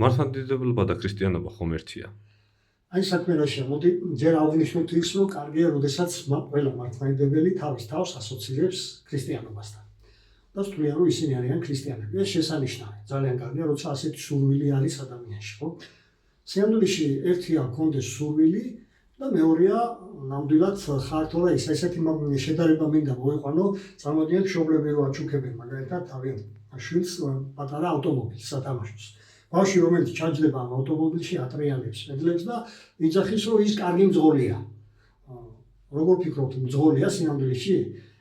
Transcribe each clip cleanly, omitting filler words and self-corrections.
მართლმადიდებლობა და ქრისტიანობა ხომ ერთია? აი საქმე რაშია, მოდი ჯერ აღნიშნოთ ის, რომ კარგია, როდესაც ყველა მართლმადიდებელი თავის თავს ასოცირებს ქრისტიანობასთან. და სთვლიან, რომ ისინი არიან ქრისტიანები. ეს შესანიშნავია, ძალიან კარგია, როცა ასეთი სურვილი არის ადამიანში, ხო? სიამოვნებაში ერთია გქონდეს სურვილი და მეორეა ნამდვილად ხართო და ესეთი შედარება მინდა მოიყვანო, წარმოვიდგინეთ მშობლები რო აჩუქებენ მაგალითად თავიანთ შვილს პატარა ავტომობილს სათამაშოს. ბავშვი რომელიც ჩაჯდება ამ ავტომობილში ატრიალებს, მედლებს და იძახის რომ ის კარგი მძღოლია. როგორ ფიქრობთ, მძღოლია სიამოვნებაში?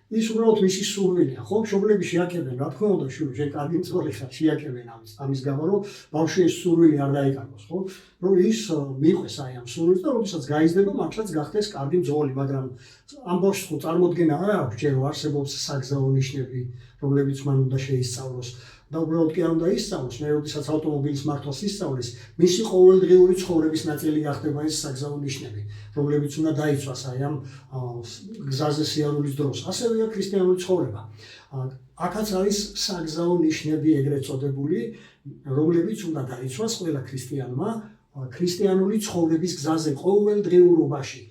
ის უბრალოდ მისი სურვილია, ხო? მშობლები შეაკებენ, რა თქმა უნდა, შვილო, შენ კარგი მძღოლი ხარ, შეაკებენ ამის გამო, რომ ბავშვი ეს სურვილი არ დაიკარგოს, ხო? რომ ის მიყვეს აი ამ სურვილს და როდესაც გაიზრდება, მართლაც გახდეს კარგი მძღოლი, მაგრამ ამ ბავშვს ხო წარმოდგენა არ აქვს, ჯერ არსებობს საგზაო ნიშნები, რომლებიც მან უნდა შეისწავლოს. და უბრალოდ კი არ უნდა ისწავლოს, მე როდესაც ავტომობილის მართვას ისწავლის, მისი ყოველდღიური ცხოვრების ნაწილი გახდება ეს საგზაო ნიშნები, რომლებიც უნდა დაიცვას აი ამ გზაზე სიარულის დროს. ასევეა ქრისტიანული ცხოვრება. აქაც არის საგზაო ნიშნები ეგრეთ წოდებული, რომლებიც უნდა დაიცვას ყველა ქრისტიანმა ქრისტიანული ცხოვრების გზაზე ყოველდღიურობაში.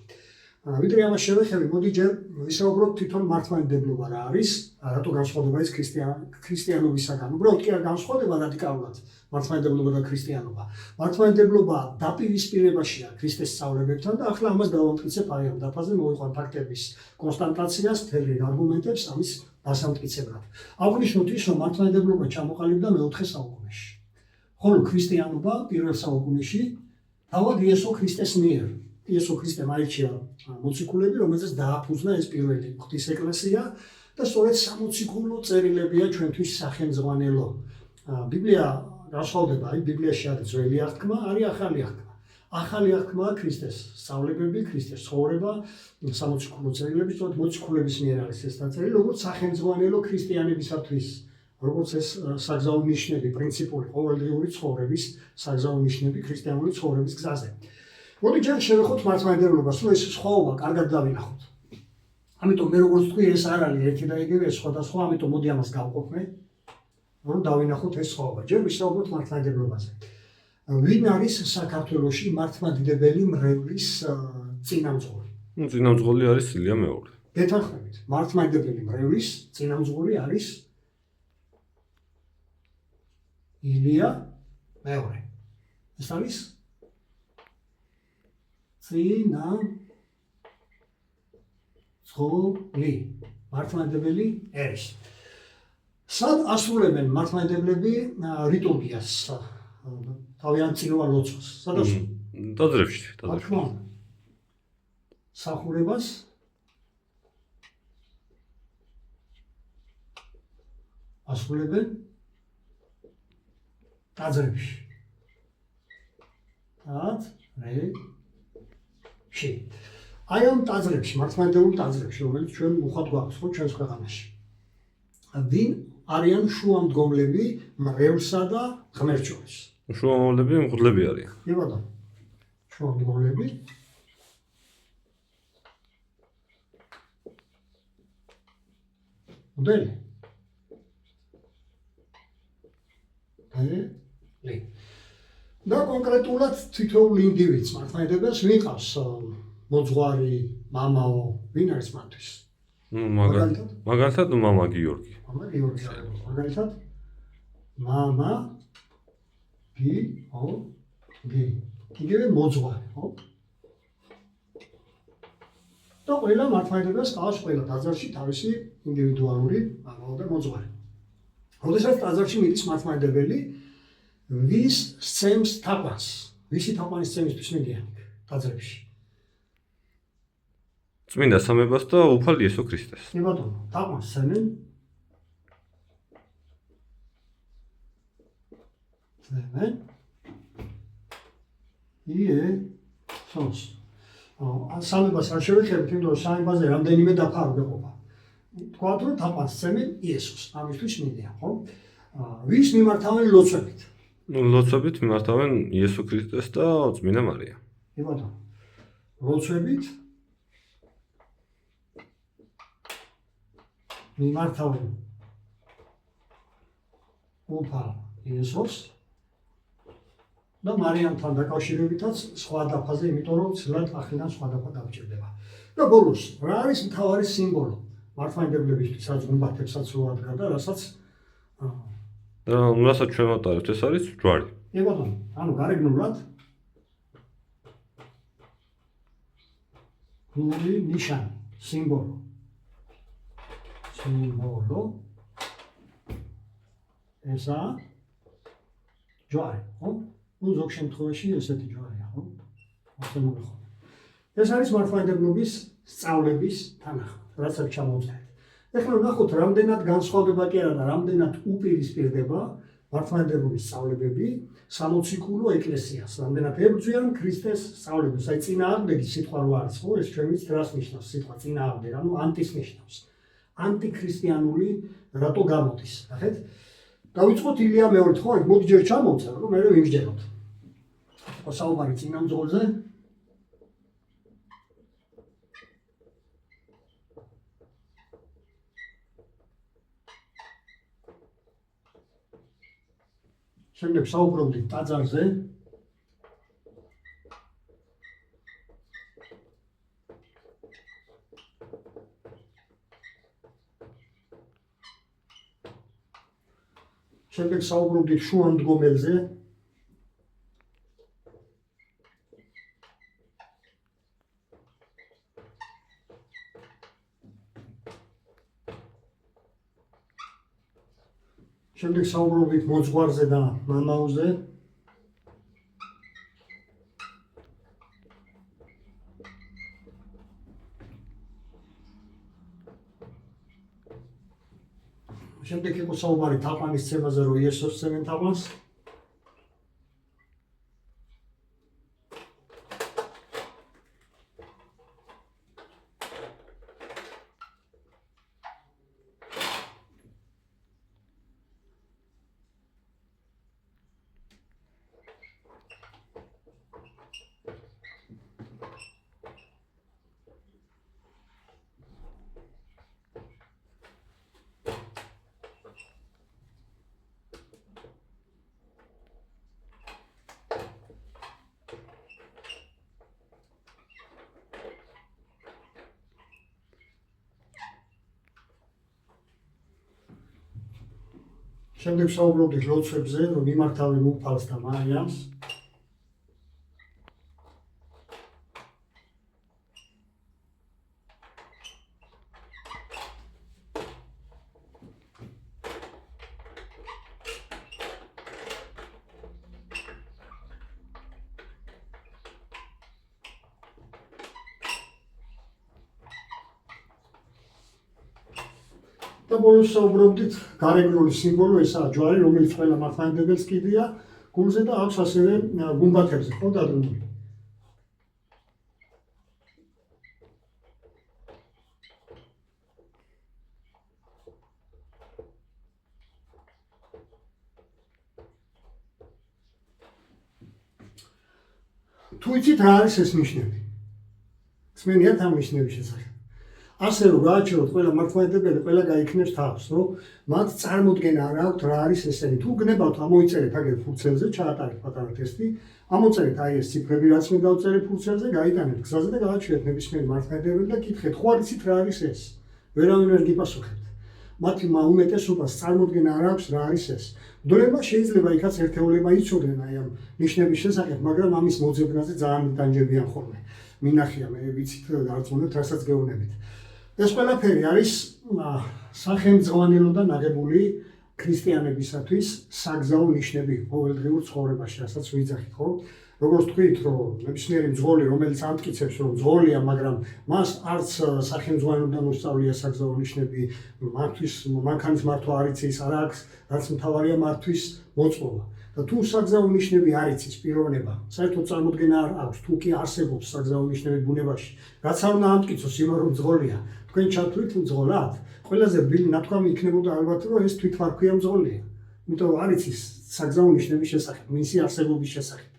ვიდრე ამას შევეხები, მოდი ჯერ ვისაუბროთ თვითონ მართლმადიდებლობა რა არის, რატო განსხვავდება ის ქრისტიანობისაგან. უბრალოდ კი არ განსხვავდება რადიკალურად მართლმადიდებლობა და ქრისტიანობა. მართლმადიდებლობა დაპირისპირებაშია ქრისტეს სწავლებებთან და ახლა ამას დავამტკიცებ აი ამ დაფაზე, მოვიყვან ფაქტების კონსტატაციას, მთელი არგუმენტებს ამის დასამტკიცებლად. აღნიშნოთ ის, რომ მართლმადიდებლობა ჩამოყალიბდა მე-4 საუკუნეში, ხოლო ქრისტიანობა პირველ საუკუნეში თავად იესო ქრისტეს მიერ. იესო ქრისტემ აირჩია მოციქულები, რომელზეც დააფუძნა ეს პირველი ღვთის ეკლესია და სწორედ სამოციქულო წერილებია ჩვენთვის სახელმძღვანელო. ბიბლია განსხვავდება, აი ბიბლიაში არის ძველი აღთქმა, არის ახალი აღთქმა. ახალი აღთქმაა ქრისტეს სწავლებები, ქრისტეს ცხოვრება, სამოციქულო წერილები, სწორედ მოციქულების მიერ არის ეს დაწერილი, როგორც სახელმძღვანელო ქრისტიანებისათვის, როგორც ეს საგზაო ნიშნები, პრინციპული ყოველდღიური ცხოვრების საგზაო ნიშნები ქრისტიანული ცხოვრების გზაზე. მოდი ჯერ შევეხოთ მართლმადიდებლობას, რომ ეს სხვაობა კარგად დავინახოთ. ამიტომ მე როგორც თქვი, ეს არ არის ერთი და იგივე, სხვადასხვა, ამიტომ მოდი ამას გავყოფნე, რომ დავინახოთ ეს სხვაობა. ჯერ ვისაუბროთ მართლმადიდებლობაზე. ვინ არის საქართველოში მართლმადიდებელი მრევლის წინამძღოლი? წინამძღოლი არის ილია მეორე. გეთანხმებით, მართლმადიდებელი მრევლის წინამძღოლი არის ილია მეორე. ეს არის წინამძღოლი, მართლმადიდებელი ერის. სად ასრულებენ მართლმადიდებლები ლიტურგიას, თავიანთ წინვალ ლოცვას? სად ასრულებენ? ტაძრებში. სახურებას ასრულებენ ტაძრებში. აი ამ ტაძრებში, მართლმადიდებლურ ტაძრებში, რომელიც ჩვენ უხვად გვაქვს ხო ჩვენს ქვეყანაში. ვინ არიან შუამდგომლები მრევლსა და ღმერთს შორის? შუამდგომლები მღვდლები არიან. კი ბატონო. შუამდგომლები მღვდელი. და კონკრეტულად თითოეულ ინდივიდს მართლმადიდებლს ვიყავს მოძღვარი, მამაო, ვინ არის მათთვის? მაგალითად მამა გიორგი. მამა გიორგი. მაგალითად მამა გიორგი. იგივე მოძღვარი, ხო? და ყველა მართლმადიდებლს ყავს ყველა ტაძარში თავისი ინდივიდუალური მამაო და მოძღვარი. როდესაც ტაძარში მიდის მართლმადიდებელი, ვის სცემს თაყვანს? ვისი თაყვანის სცემისთვის მიდიან ტაძრებში? წმინდა სამებას და უფალ იესო ქრისტეს. კი ბატონო, თაყვანს სცემენ იესოს. სამებას არ შევეხებით, იმიტომ რომ სამებაზე რამდენიმე დაფარო გეყოფა. თქვათ, რომ თაყვანს სცემენ იესოს, ამისთვის მიდიან, ხო? ვის მიმართავენ ლოცვებით? ლოცვებით მიმართავენ იესო ქრისტეს და წმინდა მარია. კი ბატონო. ლოცვებით მიმართავენ უფალ იესოს და მარიამთან დაკავშირებითაც სხვა დაფაზე, იმიტომ რომ ცილად ახლა სხვა დაფა დავჭირდება. და ბოლოს, რა არის მთავარი სიმბოლო მართლმადიდებლების გუმბათებსაც რო ადგა და რასაც და რასაც ჩვენ ვატარებთ, ეს არის ჯვარი. ბატონო, ანუ გარეგნულად გული ნიშანი, სიმბოლო. სიმბოლო ესა ჯვარი, ხო? ნუ ზოგ შემთხვევაში ესეთი ჯვარია, ხო? ასე მოგეხო. ეს არის მართლმადიდებლობის სწავლების თანახმად, რაც აქ ჩამოვწერეთ. ეხლა ნახოთ, რამდენად განსხვავდება კი არა და რამდენად უპირისპირდება მართლმადიდებლობის სწავლებები სამოციქულო ეკლესიას, რამდენად ებრძვიან ქრისტეს სწავლებას. აი წინააღმდეგი სიტყვა რო არის, ხო? ეს ჩვენ ვიცით რას ნიშნავს სიტყვა წინააღმდეგი, ანუ ანტის ნიშნავს. ანტიქრისტიანული რატო გამოდის, ნახეთ? დავიწყოთ ილია მეორედ, ხო? მოდი ჯერ ჩამოვწერ, რომ მე ვიმსჯეროთ. ხო, საუბარი წინამძღოლზე. შემდეგ საუბრობდით ტაძარზე. შემდეგ საუბრობდით შუამდგომელზე. შემდეგ საუბრობდით მოძღვარზე და მამაოზე. შემდეგ იყო საუბარი თაყვანის ცემაზე, რომ იესოს ცემენ თაყვანს. შემდეგ საუბრობდით ლოცვებზე, რომ იმართავენ უფალს და მარიამს. და ბოლოს საუბრობდით გარეგნული სიმბოლო, ესაა ჯვარი, რომელიც ყველა მართლმადიდებელს კიდია გულზე და აქვს ასევე გუმბათებზე, ხო დადგმული. თუ იცით რა არის ეს ნიშნები? ხსმენიათ ამ ნიშნების შესახებ. ასე რომ გააჩეროთ ყველა მართლმადიდებელი, ყველა გაიქნებს თავს, რომ მათ წარმოდგენა არ აქვთ რა არის ესენი. თუ გნებავთ, ამოიწერეთ აგერ ფურცელზე, ჩაატარეთ პატარა ტესტი, ამოწერეთ აი ეს ციფრები, რაც მე დავწერე ფურცელზე, გაიტანეთ გზაზე და გააჩერეთ ნებისმიერი მართლმადიდებელი და კითხეთ, ხო არ იცით რა არის ეს? ვერავინ ვერ გიპასუხებთ. მათი უმეტესობას წარმოდგენა არ აქვს რა არის ეს. მდროება შეიძლება იქაც ერთეულება იცოდნენ აი ამ ნიშნების შესახებ, მაგრამ ამის მოძებნაზე ძალიან დანჯებიან ხოლმე. მინახია, მე ვიცით, გარწმუნებთ, რასაც გეუბნებით. ეს ყველაფერი არის სახელმძღვანელოდან აღებული ქრისტიანებისათვის საგზაო ნიშნები ყოველდღიურ ცხოვრებაში, რასაც ვიძახით, ხო? როგორც თქვით, რომ ნებისმიერი მძღოლი, რომელიც ამტკიცებს, რომ მძღოლია, მაგრამ მას არც სახელმძღვანელოდან უსწავლია საგზაო ნიშნები, მართვის მანქანის მართვა არ იცის, არ აქვს, რაც მთავარია მართვის მოწყობა. და თუ საგზაო ნიშნები არ იცის პიროვნება, საერთოდ წარმოდგენა არ აქვს, თუ კი არსებობს საგზაო ნიშნები ბუნებაში, რაც არ უნდა ამტკიცოს იმ რომ მძღოლია. თქვენ ჩათვლით მძღოლად, ყველაზე რბილი ნათქვამი იქნებოდა ალბათ, რომ ეს თვითმარქვია მძღოლია. იმიტომ რომ არ იცის საგზაო ნიშნების შესახებ, მისი არსებობის შესახებ.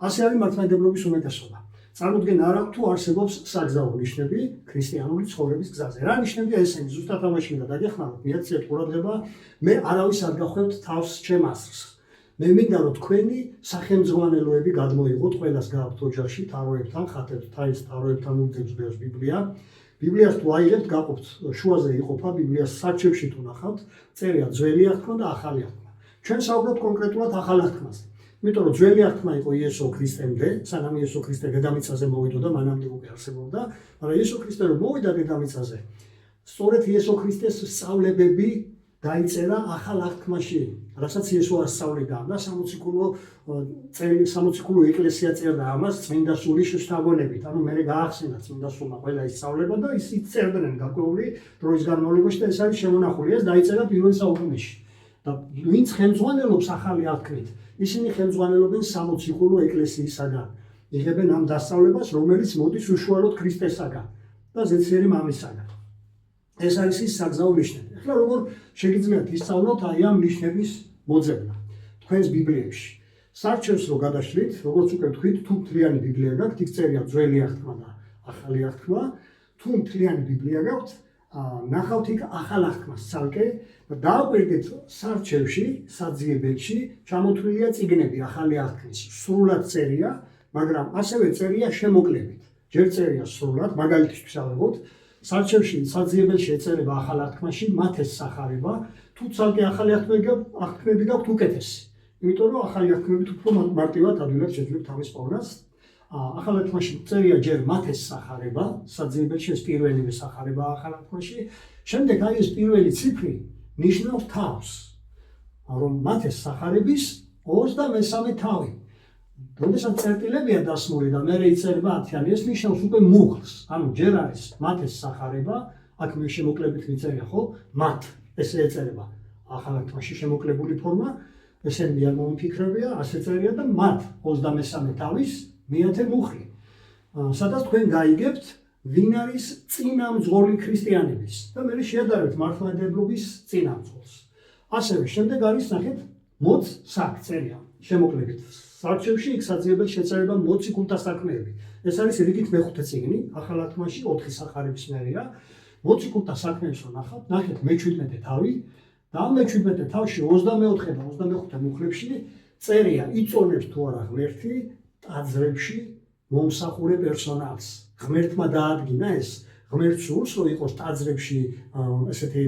ასე არის მართლმადიდებლობის უმეტესობა. წარმოდგენა არ აქვს, თუ არსებობს საგზაო ნიშნები ქრისტიანული ცხოვრების გზაზე. რა ნიშნებია ესენი? ზუსტად ამაში უნდა დაგეხმაროთ, მიეცეთ ყურადღება, მე არავის არ გახვევთ თავს ჩემ ასრს. მე მინდა რომ თქვენი სახელმძღვანელოები გადმოიღოთ, ყველას გააქვთ ოჯახში თაროებთან, ხატებთან, თაროებთან უძებს ბევრს ბიბლია. ბიბლიას თუ აიღებთ, გაყოფთ, შუაზე იყოფა ბიბლიას საჩებში თუ ნახავთ, წერია ძველი აღთქმა და ახალი აღთქმა. ჩვენ საუბრობთ კონკრეტულად ახალ აღთქმაზე. იმიტომ რომ ძველი აღთქმა იყო იესო ქრისტემდე, სანამ იესო ქრისტე დედამიწაზე მოვიდოდა, მანამდე უკვე არსებობდა, მაგრამ იესო ქრისტე რომ მოვიდა დედამიწაზე, სწორედ იესო ქრისტეს სწავლებები დაიწერა ახალ აღთქმაში, რასაც იესო ასწავლიდა და 60 ეკლესია წერდა ამას წმინდა სულის შთაგონებით. ანუ მე გაახსენა წმინდა სულმა ყველა ის სწავლება და ის წერდნენ გარკვეული დროის განმავლობაში და ეს არის შემონახული, ეს დაიწერა პირველ საუკუნეში. და ვინც ხელმძღვანელობს ახალი აღთქმით, ისინი ხელმძღვანელობენ 60 ეკლესიისაგან. იღებენ ამ დასწავლებას, რომელიც მოდის უშუალოდ ქრისტესაგან და ზეციერი მამისაგან. ეს არის ის საგზაო ნიშნები. ახლა როგორ შეგიძლიათ ისწავლოთ აი ამ ნიშნების მოძებნა თქვენს ბიბლიებში. სარჩევს რო გადაშლით, როგორც უკვე ვთქვით, თუ მთლიანი ბიბლია გაქვთ, იქ წერია ძველი აღთქმა და ახალი აღთქმა. თუ მთლიანი ბიბლია გაქვთ, ნახავთ იქ ახალ აღთქმას ცალკე და დააკვირდით სარჩევში, საძიებელში ჩამოთვლილია წიგნები ახალი აღთქმის. სრულად წერია, მაგრამ ასევე წერია შემოკლებით. ჯერ წერია სრულად, მაგალითისთვის ავიღოთ, სარჩევში საძიებელში ეწერება ახალ აღთქმაში მათეს სახარება, თუ ცალკე ახალი აღთქმები გაქვთ უკეთესი. იმიტომ რომ ახალი აღთქმებით უფრო მარტივად ადვილად შეძლებთ ამის პოვნას. ახალ აღთქმაში წერია ჯერ მათეს სახარება, საძიებელში ეს პირველივე სახარება ახალ აღთქმაში, შემდეგ აი ეს პირველი ციფრი ნიშნავს თავს, რომ მათეს სახარების 23 თავი. როდესაც წერტილებია დასმული და მერე იწერება 10-იანი, ეს ნიშნავს უკვე მუხლს. ანუ ჯერ არის მათეს სახარება, აქ მე შემოკლებით მიწერია, ხო? მათ ესე ეწერება. ახალ აღთქმაში შემოკლებული ფორმა, ესენი არ მომიფიქრებია, ასე წერია და მათ 23 თავის მეათე მუხლი. სადაც თქვენ გაიგებთ, ვინ არის წინამძღოლი ქრისტიანების და მე შეადარებთ მართლმადიდებლობის წინამძღოლს. ასევე შემდეგ არის ნახეთ მოც საკ წერია შემოკლებით. სარჩევში იქ საძიებელში ეწერება მოციქულთა საქმეები. ეს არის რიგით მეხუთე წიგნი, ახალ აღთქმაში 4 სახარების მერია. მოციქულთა საქმეებს რო ნახეთ მე-17 თავი და ამ მე-17 თავში 24 და 25 მუხლებში წერია იწონებს თუ არა ღმერთი ტაძრებში მომსახურე პერსონალს. ღმერთმა დაადგინა ეს ღმერთ სურს რომ იყოს ტაძრებში ესეთი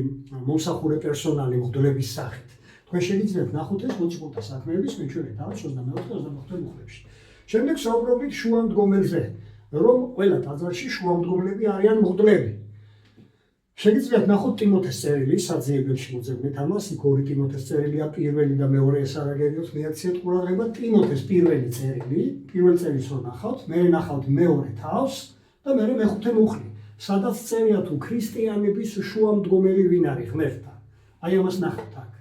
მომსახურე პერსონალი მღვდლების სახით. თქვენ შეგიძლიათ ნახოთ ეს მოციქულთა საქმეების მე-17 თავის 24-25 მუხლებში. შემდეგ საუბრობთ შუამდგომელზე, რომ ყველა ტაძარში შუამდგომლები არიან მღვდლები. შეგიძლიათ ნახოთ ტიმოთეს წერილი, საძიებელში მოძებნეთ ამას, იქ 2 ტიმოთეს წერილია, პირველი და მეორე ეს არ აგერიოთ, მიაქციეთ ყურადღება ტიმოთეს პირველი წერილი, პირველ წერილს რო ნახავთ, მე ნახავთ მეორე თავს და მე მეხუთე მუხლი, სადაც წერია თუ ქრისტიანების შუამდგომელი ვინ არის ღმერთთან. აი ამას ნახავთ აქ.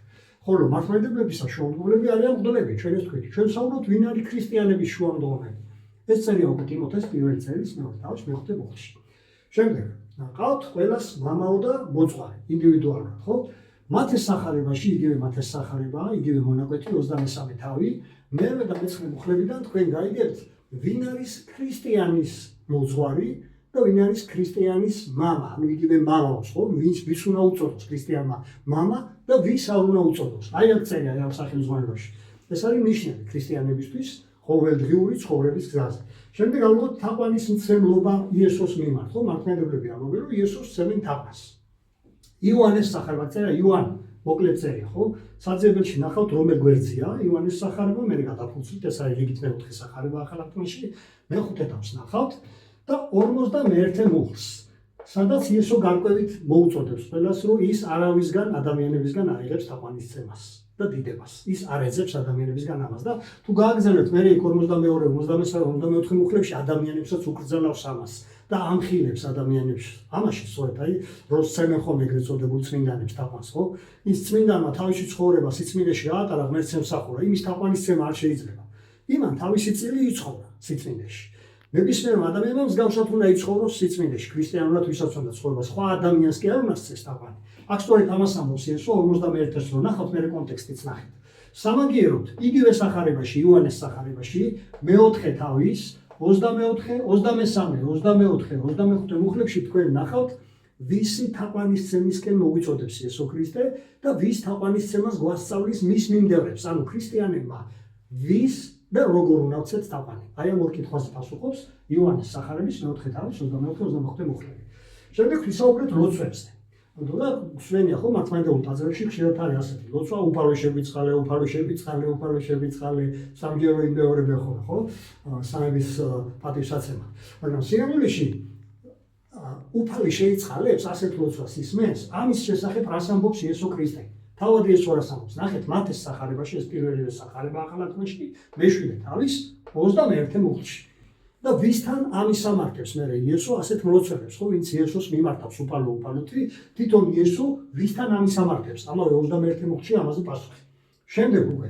ხოლო მართლმადიდებლების შუამდგომლები არიან მღვდლები, ჩვენ ეს თქვით. ჩვენ საუბრობთ ვინ არის ქრისტიანების შუამდგომელი. ეს წერია უკვე ტიმოთეს პირველი წერილის მეორე თავის მეხუთე მუხლში. შემდეგ ნახავთ ყველას მამაო და მოძღვარი ინდივიდუალურად, ხო? მათეს სახარებაში იგივე მათეს სახარებაა, იგივე მონაკვეთი 23 თავი, მერვე და მეცხრე მუხლებიდან თქვენ გაიგებთ ვინ არის ქრისტიანის მოძღვარი და ვინ არის ქრისტიანის მამა, ანუ იგივე მამაოს, ხო? ვის უნდა უწოდოს ქრისტიანმა მამა და ვის არ უნდა უწოდოს. აი აქ წერია ამ სახელმძღვანელოში. ეს არის ნიშნები ქრისტიანებისთვის ყოველდღიური ცხოვრების გზაზე. შემდეგ ალბათ თაყვანის მცემლობა იესოს მიმართ, ხო? მართლმადიდებლები ამბობენ, რომ იესოს ცემენ თაყვანს. იოანეს სახარება წერია, იოან მოკლედ წერია, ხო? საძიებელში ნახავთ რომელ გვერდზია იოანეს სახარება, მე გადაფუძვლით, ეს არის რიგით მე-4 სახარება ახალ აღთქმაში, მე-5 თავს ნახავთ და 51 მუხლს, სადაც იესო გარკვევით მოუწოდებს ყველას, რომ ის არავისგან ადამიანებისგან აიღებს თაყვანის ცემას და დიდებას. ის არ ეძებს ადამიანებისგან ამას და თუ გააგზავნებთ მე 42, 53, 54 მუხლებში ადამიანებსაც უკრძალავს ამას და ამხილებს ადამიანებს. ამაში სწორედ აი როს ცემენ ხომ ეგრეთ წოდებულ წმინდანებს თაყვანს, ხო? ის წმინდანმა თავისი ცხოვრება სიწმინდეში გაატარა, ღმერთს ემსახურა, იმის თაყვანის ცემა არ შეიძლება. იმან თავისი წილი იცხოვრა სიწმინდეში. ნებისმიერმა ადამიანმა მსგავსად უნდა იცხოვროს სიწმინდეში, ქრისტიანულად ვისაც უნდა ცხოვრება, სხვა ადამიანს კი არ უნდა სცეს თაყვანი. აქ სწორედ ამას ამბობს იესო 51-ს რო ნახავთ, მე კონტექსტიც ნახეთ. სამაგიეროდ იგივე სახარებაში, იოანეს სახარებაში, მე-4 თავის 24, 23, 24, 25 მუხლებში თქვენ ნახავთ ვისი თაყვანისცემისკენ მოგვიწოდებს იესო ქრისტე და ვის თაყვანისცემას გვასწავლის მის მიმდევრებს, ანუ ქრისტიანებმა ვის და როგორ უნდა ვცეთ თაყვანი. აი ამ ორ კითხვას პასუხობს იოანეს სახარების 4 თავის 24-25 მუხლები. შემდეგ ვისაუბრეთ ლოცვებზე. და გვსვენია ხო მართლმადიდებლურ ტაძარებში ხშირად არის ასეთი ლოცვა, უფალო შევიწყალე, სამჯერო იმეორებე ხო? სამების პატივსაცემად. მაგრამ სინამდვილეში უფალი შეიწყალებს ასეთ ლოცვას ისმენს, ამის შესახებ რას ამბობს იესო ქრისტე. თავად იესო რას ამბობს? ნახეთ მათეს სახარებაში, ეს პირველივე სახარება ახალ თქმაში, მეშვიდე თავის 21 მუხლში. და ვისთან ამისამართებს მე იესო ასეთ მლოცველებს, ხო, ვინც იესოს მიმართავს უფალოთი, თვითონ იესო ვისთან ამისამართებს, ამავე 21 მუხლში ამაზე პასუხი. შემდეგ უკვე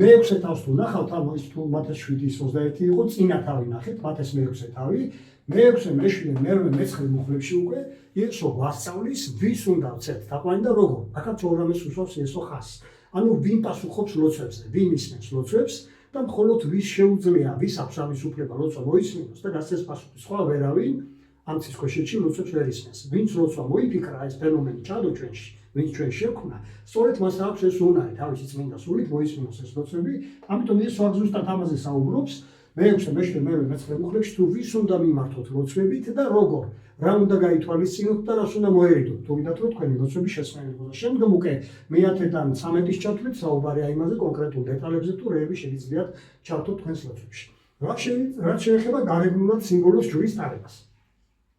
მე-6 თავს თუ ნახავთ, ანუ ის თუ მათეს 7:21 იყო, წინა თავი ნახეთ, მათეს მე-6 თავი, მე-6, მე-7, მე-8, მე-9 მუხლებში უკვე იესო გვასწავლის, ვის უნდა ვცეთ თაყვანი და როგორ. აქაც ორამეს უსვავს იესო ხაზს. ანუ ვინ პასუხობს ლოცვებზე, ვინ ისმენს ლოცვებს და მხოლოდ ვის შეუძლია, ვის აქვს ამის უფლება ლოცვა მოისმინოს და გასცეს პასუხი. სხვა ვერავინ ამ ცისქვეშეთში ლოცვებს ვერ ისმენს. ვინც ლოცვა მოიფიქრა, ეს ფენომენი ჩადო ჩვენში, ვინც ჩვენ შექმნა, სწორედ მას აქვს ეს უნარი, თავისი წმინდა სულით მოისმინოს ეს ლოცვები. ამიტომ იესო აქ ზუსტად ამაზე საუბრობს. მე-6, მე-7, მე-8, მე-9 მუხლებში თუ ვის უნდა მიმართოთ ლოცვებით და როგორ, რა უნდა გაითვალისწინოთ და რას უნდა მოერიდოთ, თუ გინდათ რომ თქვენი ლოცვები შესაძლებელი იყოს. შემდგომ უკვე მე-10-დან 13-ის ჩათვლით საუბარია იმაზე კონკრეტულ დეტალებზე თუ რეები შეგიძლიათ ჩართოთ თქვენს ლოცვებში. რაც შეეხება გარეგნულად სიმბოლოს ჯვრის ტარებას.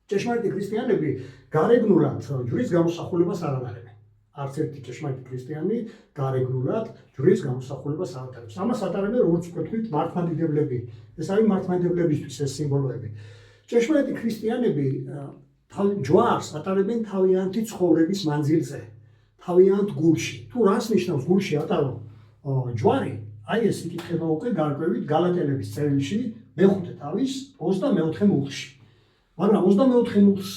ჭეშმარიტი ქრისტიანები გარეგნულად ჯვრის გამოსახულებას არ ატარებენ. არც ერთი ჭეშმარიტი ქრისტიანი გარეგნულად ჯვრის გამოსახულებას არ ატარებს. ამას ატარებენ როგორც ვთქვით მართლმადიდებლები. ეს არის მართლმადიდებლებისთვის ეს სიმბოლოები. ჭეშმარიტი ქრისტიანები ჯვარს ატარებენ თავიანთი ცხოვრების მანძილზე, თავიანთ გულში. თუ რას ნიშნავს გულში ატარო ჯვარი, აი ეს იკითხება უკვე გარკვევით გალატელების წერილში მე-5 თავის 24 მუხლში. მაგრამ 24 მუხლს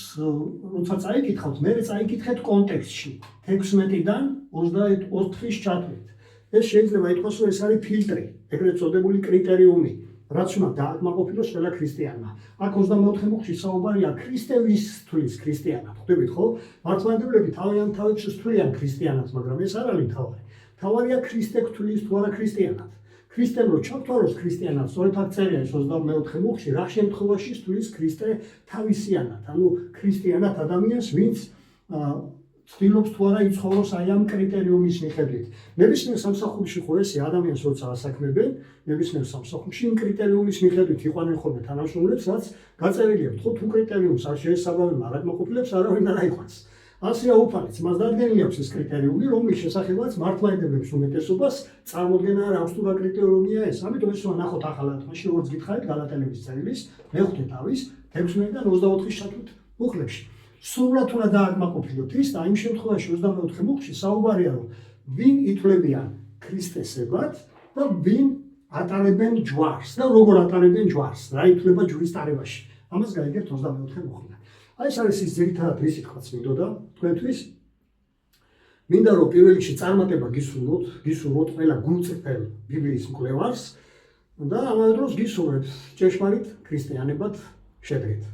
როცა წაიკითხავთ, მე წაიკითხეთ კონტექსტში 16-დან 24-ის ჩათვლით. ეს შეიძლება ითქვას, რომ ეს არის ფილტრი, ეგრეთ წოდებული კრიტერიუმი, რაც უნდა დააკმაყოფილოს ყველა ქრისტიანმა. აქ 24 მუხლში საუბარია ქრისტე ვისთვის ქრისტიანად. ხვდებით ხო? მართლმადიდებლები თავიანთ თავებს თვლიან ქრისტიანად, მაგრამ ეს არ არის მთავარი. მთავარია ქრისტე გთვლის თუ არა ქრისტიანად. ქრისტემ რო ჩავთვალოს ქრისტიანად, სწორედ აქ წერია ეს 24 მუხლში, რა შემთხვევაში თვლის ქრისტე თავისიანად, ანუ ქრისტიანად ადამიანს, ვინც ცდილობს თუ არა იცხოვროს აი ამ კრიტერიუმის მიხედვით. ნებისმიერ სამსახურში ხო ესე ადამიანს როცა ასაქმებენ, ნებისმიერ სამსახურში იმ კრიტერიუმის მიხედვით იყვანენ ხოლმე თანამშრომლებს, რაც გაწერილია, ხო, თუ კრიტერიუმს არ შეესაბამება, არ აკმაყოფილებს, არავინ არ აიყვანს. ასეა უფალიც, მას დადგენილი აქვს ეს კრიტერიუმი, რომლის შესახებაც მართლმადიდებლების უმეტესობას წარმოდგენა არ აქვს თუ რა კრიტერიუმია ეს. ამიტომ ეს უნდა ნახოთ ახალ თქმაში, როგორც გითხარით გალატელების წერილის მე-5 თავის 16-დან 24-ის ჩათვლით მუხლებში. სრულად უნდა დააკმაყოფილოთ ის და იმ შემთხვევაში 24 მუხლში საუბარია, რომ ვინ ითვლებიან ქრისტესებად და ვინ ატარებენ ჯვარს და როგორ ატარებენ ჯვარს, რა ითვლება ჯვრის ტარებაში. ამას გაიგებთ 24 მუხლიდან. აი ეს არის ის ძირითადად რისი თქმაც მინდოდა თქვენთვის. მინდა რომ პირველ რიგში წარმატება გისურვოთ ყველა გულწრფელ ბიბლიის მკვლევარს და ამავე დროს გისურვებთ ჭეშმარიტ ქრისტიანებად შედრით.